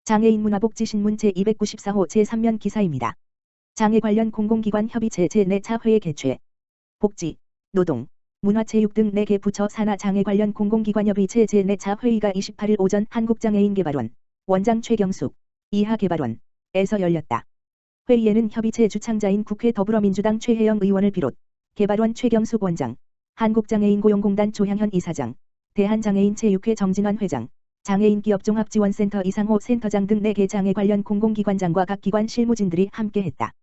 장애인 문화복지신문 제294호 제3면 기사입니다. 장애 관련 공공기관 협의체 제4차 회의 개최. 복지, 노동, 문화체육 등 4개 부처 산하 장애 관련 공공기관 협의체 제4차 회의가 28일 오전 한국장애인개발원, 원장 최경숙, 이하개발원에서 열렸다. 회의에는 협의체 주창자인 국회 더불어민주당 최혜영 의원을 비롯 개발원 최경숙 원장, 한국장애인고용공단 조향현 이사장, 대한장애인 체육회 정진환 회장, 장애인 기업종합지원센터 이상호 센터장 등 4개 장애 관련 공공기관장과 각 기관 실무진들이 함께했다.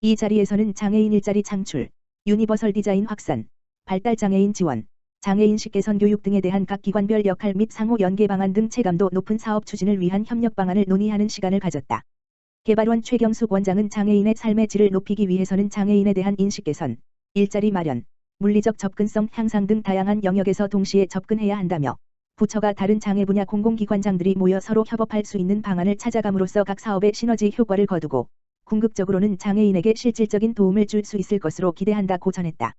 이 자리에서는 장애인 일자리 창출, 유니버설 디자인 확산, 발달장애인 지원, 장애인식 개선 교육 등에 대한 각 기관별 역할 및 상호 연계 방안 등 체감도 높은 사업 추진을 위한 협력 방안을 논의하는 시간을 가졌다. 개발원 최경숙 원장은 장애인의 삶의 질을 높이기 위해서는 장애인에 대한 인식 개선, 일자리 마련, 물리적 접근성 향상 등 다양한 영역에서 동시에 접근해야 한다며 부처가 다른 장애 분야 공공기관장들이 모여 서로 협업할 수 있는 방안을 찾아감으로써 각 사업의 시너지 효과를 거두고 궁극적으로는 장애인에게 실질적인 도움을 줄 수 있을 것으로 기대한다고 전했다.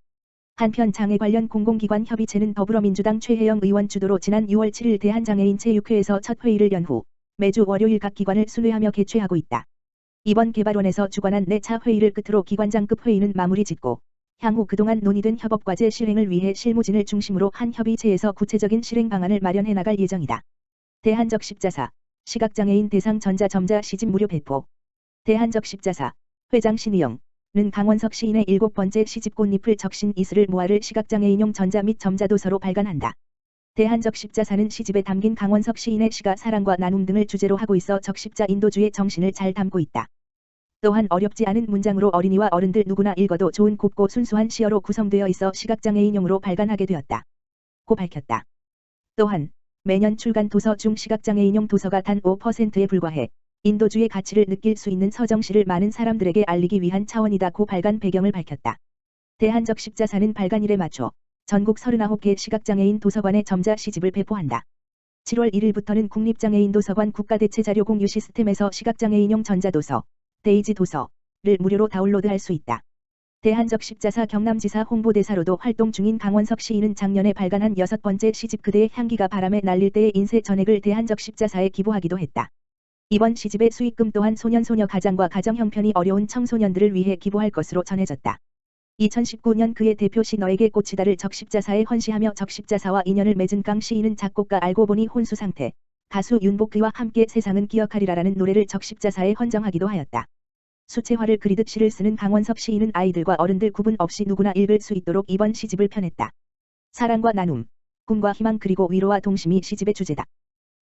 한편 장애 관련 공공기관 협의체는 더불어민주당 최혜영 의원 주도로 지난 6월 7일 대한장애인 체육회에서 첫 회의를 연 후 매주 월요일 각 기관을 순회하며 개최하고 있다. 이번 개발원에서 주관한 4차 회의를 끝으로 기관장급 회의는 마무리 짓고 향후 그동안 논의된 협업과제 실행을 위해 실무진을 중심으로 한 협의체에서 구체적인 실행 방안을 마련해 나갈 예정이다. 대한적 십자사, 시각장애인 대상 전자점자 시집 무료 배포. 대한적 십자사, 회장 신의영은 강원석 시인의 7번째 시집 꽃잎을 적신 이슬을 모아를 시각장애인용 전자 및 점자도서로 발간한다. 대한적 십자사는 시집에 담긴 강원석 시인의 시가 사랑과 나눔 등을 주제로 하고 있어 적십자 인도주의 정신을 잘 담고 있다. 또한 어렵지 않은 문장으로 어린이와 어른들 누구나 읽어도 좋은 곱고 순수한 시어로 구성되어 있어 시각장애인용으로 발간하게 되었다. 고 밝혔다. 또한 매년 출간 도서 중 시각장애인용 도서가 단 5%에 불과해 인도주의 가치를 느낄 수 있는 서정시를 많은 사람들에게 알리기 위한 차원이다고 발간 배경을 밝혔다. 대한적 십자사는 발간일에 맞춰 전국 39개 시각장애인 도서관에 점자 시집을 배포한다. 7월 1일부터는 국립장애인도서관 국가대체자료 공유 시스템에서 시각장애인용 전자도서 데이지 도서를 무료로 다운로드할 수 있다. 대한적 십자사 경남지사 홍보대사로도 활동 중인 강원석 시인은 작년에 발간한 6번째 시집 그대의 향기가 바람에 날릴 때의 인쇄 전액을 대한적 십자사에 기부하기도 했다. 이번 시집의 수익금 또한 소년소녀 가장과 가정 형편이 어려운 청소년들을 위해 기부할 것으로 전해졌다. 2019년 그의 대표시 너에게 꽃이다를 적십자사에 헌시하며 적십자사와 인연을 맺은 강 시인은 작곡가 알고 보니 혼수 상태, 가수 윤복희와 함께 세상은 기억하리라라는 노래를 적십자사에 헌정하기도 하였다. 수채화를 그리듯 시를 쓰는 강원석 시인은 아이들과 어른들 구분 없이 누구나 읽을 수 있도록 이번 시집을 펴냈다. 사랑과 나눔, 꿈과 희망 그리고 위로와 동심이 시집의 주제다.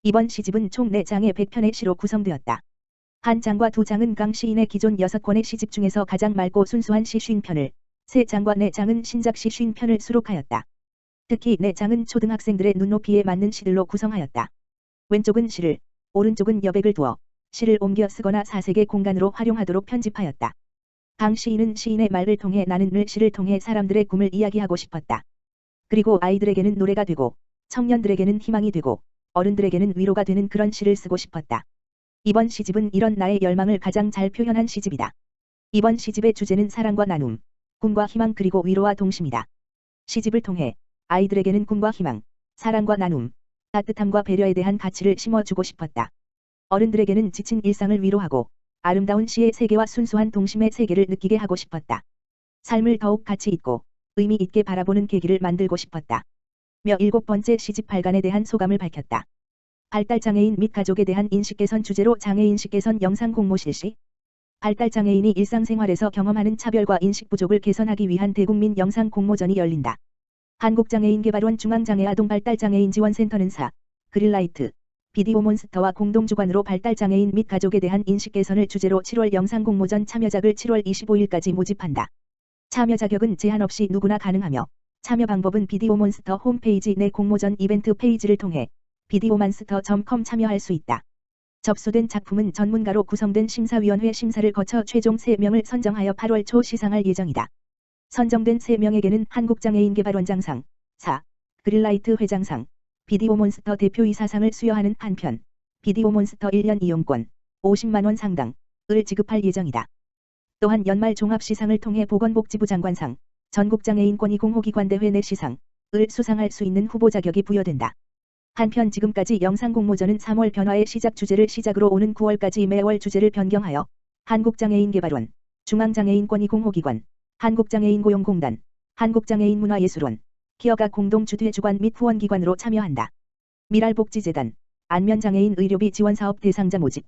이번 시집은 총 4장의 100편의 시로 구성되었다. 한 장과 2장은 강 시인의 기존 6권의 시집 중에서 가장 맑고 순수한 시 50편을, 3장과 4장은 신작시 50편을 수록하였다. 특히 4장은 초등학생들의 눈높이에 맞는 시들로 구성하였다. 왼쪽은 시를, 오른쪽은 여백을 두어 시를 옮겨 쓰거나 사색의 공간으로 활용하도록 편집하였다. 강 시인은 시인의 말을 통해 나는 늘 시를 통해 사람들의 꿈을 이야기하고 싶었다. 그리고 아이들에게는 노래가 되고 청년들에게는 희망이 되고 어른들에게는 위로가 되는 그런 시를 쓰고 싶었다. 이번 시집은 이런 나의 열망을 가장 잘 표현한 시집이다. 이번 시집의 주제는 사랑과 나눔, 꿈과 희망 그리고 위로와 동심이다. 시집을 통해 아이들에게는 꿈과 희망, 사랑과 나눔, 따뜻함과 배려에 대한 가치를 심어주고 싶었다. 어른들에게는 지친 일상을 위로하고 아름다운 시의 세계와 순수한 동심의 세계를 느끼게 하고 싶었다. 삶을 더욱 가치 있고 의미 있게 바라보는 계기를 만들고 싶었다. 며 7번째 시집 발간에 대한 소감을 밝혔다. 발달장애인 및 가족에 대한 인식 개선 주제로 장애인식 개선 영상 공모 실시. 발달장애인이 일상생활에서 경험하는 차별과 인식 부족을 개선하기 위한 대국민 영상 공모전이 열린다. 한국장애인개발원 중앙장애아동발달장애인지원센터는 그릴라이트, 비디오몬스터와 공동주관으로 발달장애인 및 가족에 대한 인식 개선을 주제로 7월 영상 공모전 참여작을 7월 25일까지 모집한다. 참여 자격은 제한 없이 누구나 가능하며 참여 방법은 비디오몬스터 홈페이지 내 공모전 이벤트 페이지를 통해 비디오몬스터.com 참여할 수 있다. 접수된 작품은 전문가로 구성된 심사위원회 심사를 거쳐 최종 3명을 선정하여 8월 초 시상할 예정이다. 선정된 3명에게는 한국장애인개발원장상, 그릴라이트 회장상, 비디오몬스터 대표이사상을 수여하는 한편 비디오몬스터 1년 이용권 50만원 상당을 지급할 예정이다. 또한 연말 종합시상을 통해 보건복지부 장관상, 전국장애인권익공호기관대회 내 시상을 수상할 수 있는 후보 자격이 부여된다. 한편 지금까지 영상 공모전은 3월 변화의 시작 주제를 시작으로 오는 9월까지 매월 주제를 변경하여 한국장애인개발원, 중앙장애인권익공호기관, 한국장애인고용공단, 한국장애인문화예술원, 기업가 공동 주최주관 및 후원기관으로 참여한다. 미랄복지재단, 안면장애인 의료비 지원사업 대상자 모집.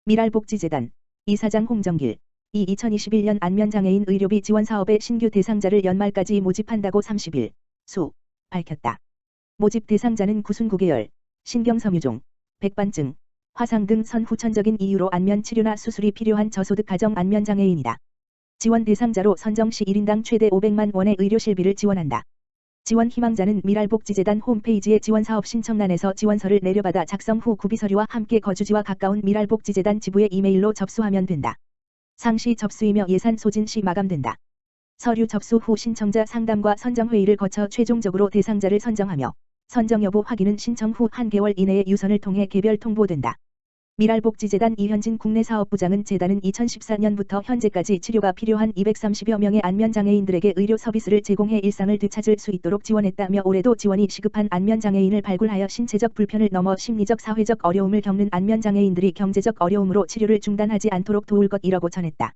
미랄복지재단, 이사장 홍정길, 2021년 안면장애인 의료비 지원사업의 신규 대상자를 연말까지 모집한다고 30일 수 밝혔다. 모집 대상자는 구순구개열, 신경섬유종, 백반증, 화상 등 선후천적인 이유로 안면 치료나 수술이 필요한 저소득 가정 안면장애인이다. 지원 대상자로 선정 시 1인당 최대 500만 원의 의료실비를 지원한다. 지원 희망자는 미랄복지재단 홈페이지의 지원사업 신청란에서 지원서를 내려받아 작성 후 구비서류와 함께 거주지와 가까운 미랄복지재단 지부에 이메일로 접수하면 된다. 상시 접수이며 예산 소진 시 마감된다. 서류 접수 후 신청자 상담과 선정회의를 거쳐 최종적으로 대상자를 선정하며 선정 여부 확인은 신청 후 1개월 이내에 유선을 통해 개별 통보된다. 미랄복지재단 이현진 국내사업부장은 재단은 2014년부터 현재까지 치료가 필요한 230여 명의 안면장애인들에게 의료 서비스를 제공해 일상을 되찾을 수 있도록 지원했다며 올해도 지원이 시급한 안면장애인을 발굴하여 신체적 불편을 넘어 심리적 사회적 어려움을 겪는 안면장애인들이 경제적 어려움으로 치료를 중단하지 않도록 도울 것이라고 전했다.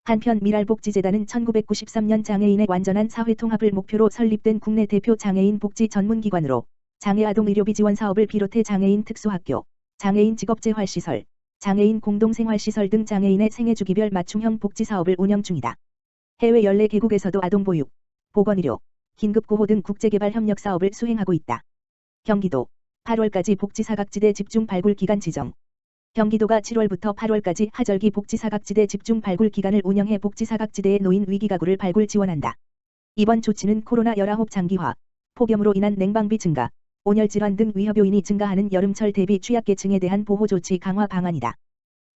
한편 미랄복지재단은 1993년 장애인의 완전한 사회통합을 목표로 설립된 국내 대표 장애인 복지 전문기관으로 장애아동의료비 지원 사업을 비롯해 장애인 특수학교, 장애인 직업재활시설, 장애인 공동생활시설 등 장애인의 생애주기별 맞춤형 복지사업을 운영 중이다. 해외 14개국에서도 아동보육, 보건의료, 긴급구호 등 국제개발 협력 사업을 수행하고 있다. 경기도 8월까지 복지사각지대 집중 발굴 기간 지정. 경기도가 7월부터 8월까지 하절기 복지사각지대 집중 발굴 기간을 운영해 복지사각지대에 놓인 위기가구를 발굴 지원한다. 이번 조치는 코로나19 장기화, 폭염으로 인한 냉방비 증가, 온열질환 등 위험 요인이 증가하는 여름철 대비 취약계층에 대한 보호조치 강화 방안이다.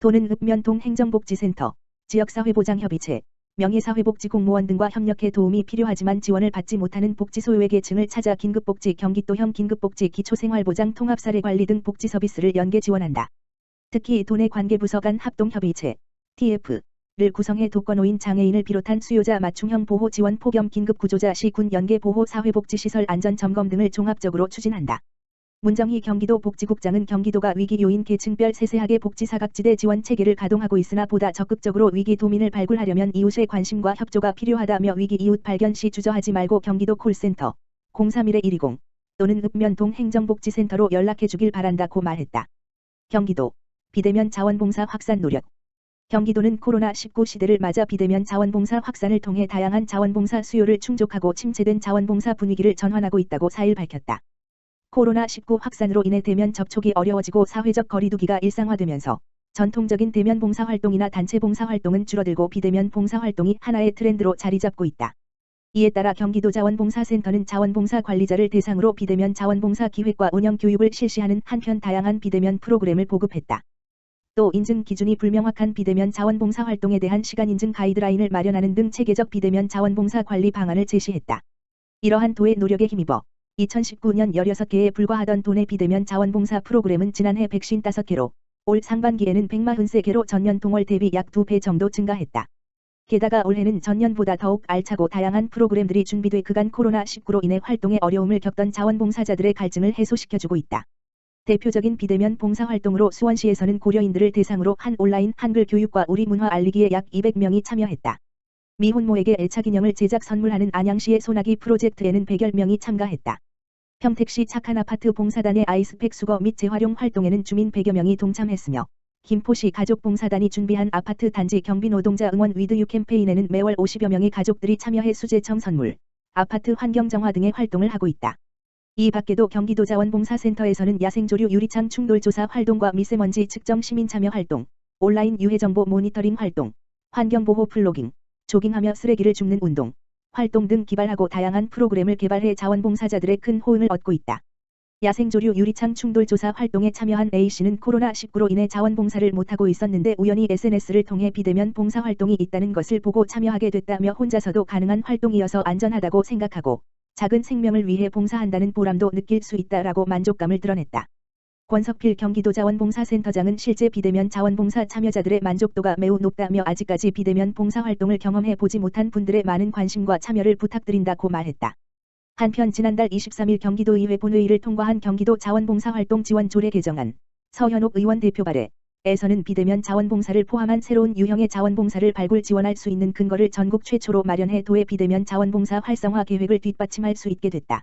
도는 읍면동 행정복지센터, 지역사회보장협의체, 명예사회복지공무원 등과 협력해 도움이 필요하지만 지원을 받지 못하는 복지소외 계층을 찾아 긴급복지 경기도형 긴급복지 기초생활보장 통합사례관리 등 복지 서비스를 연계 지원한다. 특히 도내 관계부서 간 합동협의체, TF를 구성해 독거노인 장애인을 비롯한 수요자 맞춤형 보호 지원 폭염 긴급구조자 시 군 연계 보호 사회복지시설 안전점검 등을 종합적으로 추진한다. 문정희 경기도 복지국장은 경기도가 위기 요인 계층별 세세하게 복지사각지대 지원 체계를 가동하고 있으나 보다 적극적으로 위기 도민을 발굴하려면 이웃의 관심과 협조가 필요하다며 위기 이웃 발견 시 주저하지 말고 경기도 콜센터 031-120 또는 읍면동 행정복지센터로 연락해 주길 바란다고 말했다. 경기도 비대면 자원봉사 확산 노력. 경기도는 코로나19 시대를 맞아 비대면 자원봉사 확산을 통해 다양한 자원봉사 수요를 충족하고 침체된 자원봉사 분위기를 전환하고 있다고 4일 밝혔다. 코로나19 확산으로 인해 대면 접촉이 어려워지고 사회적 거리두기가 일상화되면서 전통적인 대면 봉사활동이나 단체 봉사활동은 줄어들고 비대면 봉사활동이 하나의 트렌드로 자리 잡고 있다. 이에 따라 경기도 자원봉사센터는 자원봉사 관리자를 대상으로 비대면 자원봉사 기획과 운영 교육을 실시하는 한편 다양한 비대면 프로그램을 보급했다. 또 인증 기준이 불명확한 비대면 자원봉사 활동에 대한 시간 인증 가이드라인을 마련하는 등 체계적 비대면 자원봉사 관리 방안을 제시했다. 이러한 도의 노력에 힘입어 2019년 16개에 불과하던 도내 비대면 자원봉사 프로그램은 지난해 155개로 올 상반기에는 143개로 전년 동월 대비 약 2배 정도 증가했다. 게다가 올해는 전년보다 더욱 알차고 다양한 프로그램들이 준비돼 그간 코로나19로 인해 활동에 어려움을 겪던 자원봉사자들의 갈증을 해소시켜주고 있다. 대표적인 비대면 봉사활동으로 수원시에서는 고려인들을 대상으로 한 온라인 한글 교육과 우리 문화 알리기에 약 200명이 참여했다. 미혼모에게 애착 인형을 제작 선물하는 안양시의 소나기 프로젝트에는 100여 명이 참가했다. 평택시 착한 아파트 봉사단의 아이스팩 수거 및 재활용 활동에는 주민 100여 명이 동참했으며 김포시 가족봉사단이 준비한 아파트 단지 경비 노동자 응원 위드 유 캠페인에는 매월 50여 명의 가족들이 참여해 수제청 선물, 아파트 환경 정화 등의 활동을 하고 있다. 이 밖에도 경기도 자원봉사센터에서는 야생조류 유리창 충돌 조사 활동과 미세먼지 측정 시민 참여 활동, 온라인 유해 정보 모니터링 활동, 환경보호 플로깅, 조깅하며 쓰레기를 줍는 운동, 활동 등 기발하고 다양한 프로그램을 개발해 자원봉사자들의 큰 호응을 얻고 있다. 야생조류 유리창 충돌 조사 활동에 참여한 A씨는 코로나19로 인해 자원봉사를 못하고 있었는데 우연히 SNS를 통해 비대면 봉사활동이 있다는 것을 보고 참여하게 됐다며 혼자서도 가능한 활동이어서 안전하다고 생각하고 작은 생명을 위해 봉사한다는 보람도 느낄 수 있다라고 만족감을 드러냈다. 권석필 경기도 자원봉사센터장은 실제 비대면 자원봉사 참여자들의 만족도가 매우 높다며 아직까지 비대면 봉사활동을 경험해 보지 못한 분들의 많은 관심과 참여를 부탁드린다고 말했다. 한편 지난달 23일 경기도의회 본회의를 통과한 경기도 자원봉사활동 지원 조례 개정안, 서현옥 의원 대표 발의에서는 비대면 자원봉사를 포함한 새로운 유형의 자원봉사를 발굴 지원할 수 있는 근거를 전국 최초로 마련해 도의 비대면 자원봉사 활성화 계획을 뒷받침할 수 있게 됐다.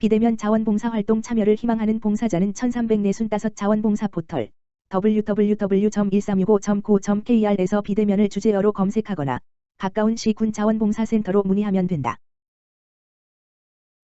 비대면 자원봉사 활동 참여를 희망하는 봉사자는 1345 자원봉사 포털 www.1365.co.kr에서 비대면을 주제어로 검색하거나 가까운 시 군 자원봉사센터로 문의하면 된다.